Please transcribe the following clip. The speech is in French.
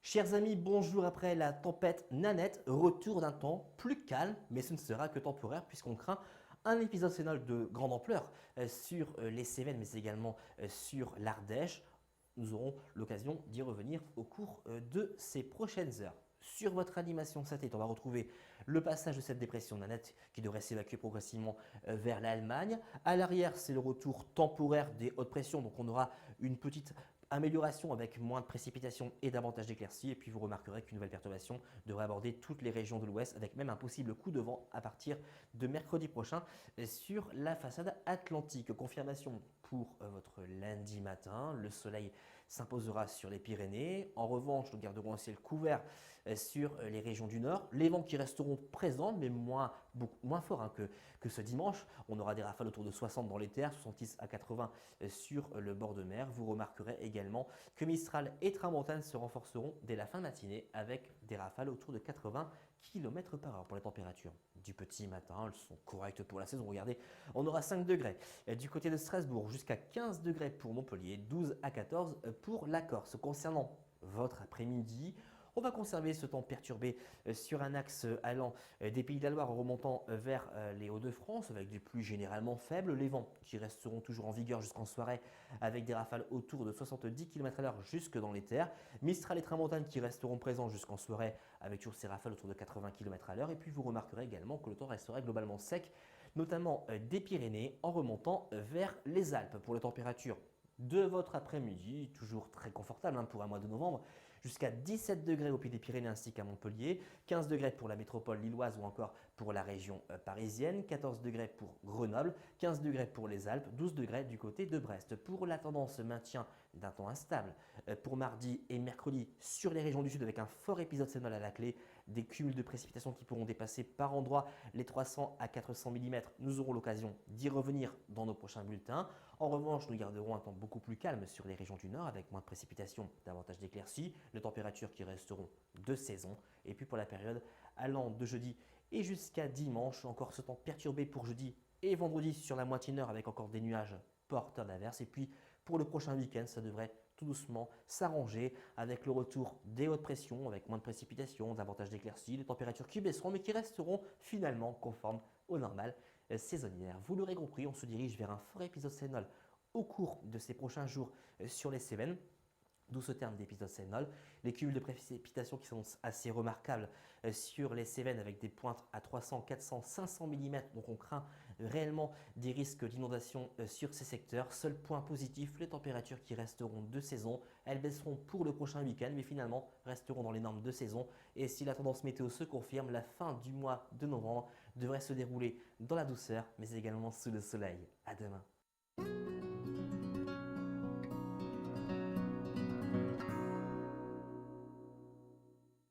Chers amis, bonjour après la tempête Nanette, retour d'un temps plus calme, mais ce ne sera que temporaire puisqu'on craint un épisode sénal de grande ampleur sur les Cévennes, mais également sur l'Ardèche. Nous aurons l'occasion d'y revenir au cours de ces prochaines heures. Sur votre animation satellite, on va retrouver le passage de cette dépression Nanette qui devrait s'évacuer progressivement vers l'Allemagne. À l'arrière, c'est le retour temporaire des hautes pressions, donc on aura une petite amélioration avec moins de précipitations et davantage d'éclaircies. Et puis vous remarquerez qu'une nouvelle perturbation devrait aborder toutes les régions de l'ouest avec même un possible coup de vent à partir de mercredi prochain sur la façade atlantique. Confirmation pour votre lundi matin. Le soleil s'imposera sur les Pyrénées. En revanche, nous garderons un ciel couvert sur les régions du nord. Les vents qui resteront présents, mais moins forts que ce dimanche. On aura des rafales autour de 60 dans les terres, 70 à 80 sur le bord de mer. Vous remarquerez également que Mistral et Tramontane se renforceront dès la fin de matinée avec des rafales autour de 80 km par heure. Pour les températures du petit matin, elles sont correctes pour la saison. Regardez, on aura 5 degrés du côté de Strasbourg, jusqu'à 15 degrés pour Montpellier, 12 à 14 pour la Corse. Concernant votre après-midi, on va conserver ce temps perturbé sur un axe allant des Pays de la Loire en remontant vers les Hauts-de-France avec des pluies généralement faibles. Les vents qui resteront toujours en vigueur jusqu'en soirée avec des rafales autour de 70 km/h jusque dans les terres. Mistral et Tramontane qui resteront présents jusqu'en soirée avec toujours ces rafales autour de 80 km/h. Et puis vous remarquerez également que le temps resterait globalement sec, notamment des Pyrénées en remontant vers les Alpes. Pour les températures de votre après-midi, toujours très confortable pour un mois de novembre, jusqu'à 17 degrés au pied des Pyrénées ainsi qu'à Montpellier, 15 degrés pour la métropole lilloise ou encore pour la région parisienne, 14 degrés pour Grenoble, 15 degrés pour les Alpes, 12 degrés du côté de Brest. Pour la tendance maintien d'un temps instable pour mardi et mercredi sur les régions du sud avec un fort épisode sénal à la clé, des cumuls de précipitations qui pourront dépasser par endroits les 300 à 400 mm. Nous aurons l'occasion d'y revenir dans nos prochains bulletins. En revanche, nous garderons un temps beaucoup plus calme sur les régions du nord avec moins de précipitations, davantage d'éclaircies, les températures qui resteront de saison. Et puis pour la période allant de jeudi et jusqu'à dimanche, encore ce temps perturbé pour jeudi et vendredi sur la moitié nord avec encore des nuages porteurs d'averses. Et puis pour le prochain week-end, ça devrait tout doucement s'arranger avec le retour des hautes pressions, avec moins de précipitations, davantage d'éclaircies, des températures qui baisseront mais qui resteront finalement conformes au normal saisonnière. Vous l'aurez compris, on se dirige vers un fort épisode sénol au cours de ces prochains jours sur les Cévennes. D'où ce terme d'épisode sénol. Les cumuls de précipitations qui sont assez remarquables sur les Cévennes avec des pointes à 300, 400, 500 mm. Donc on craint réellement des risques d'inondation sur ces secteurs. Seul point positif, les températures qui resteront de saison. Elles baisseront pour le prochain week-end, mais finalement resteront dans les normes de saison. Et si la tendance météo se confirme, la fin du mois de novembre devrait se dérouler dans la douceur, mais également sous le soleil. À demain.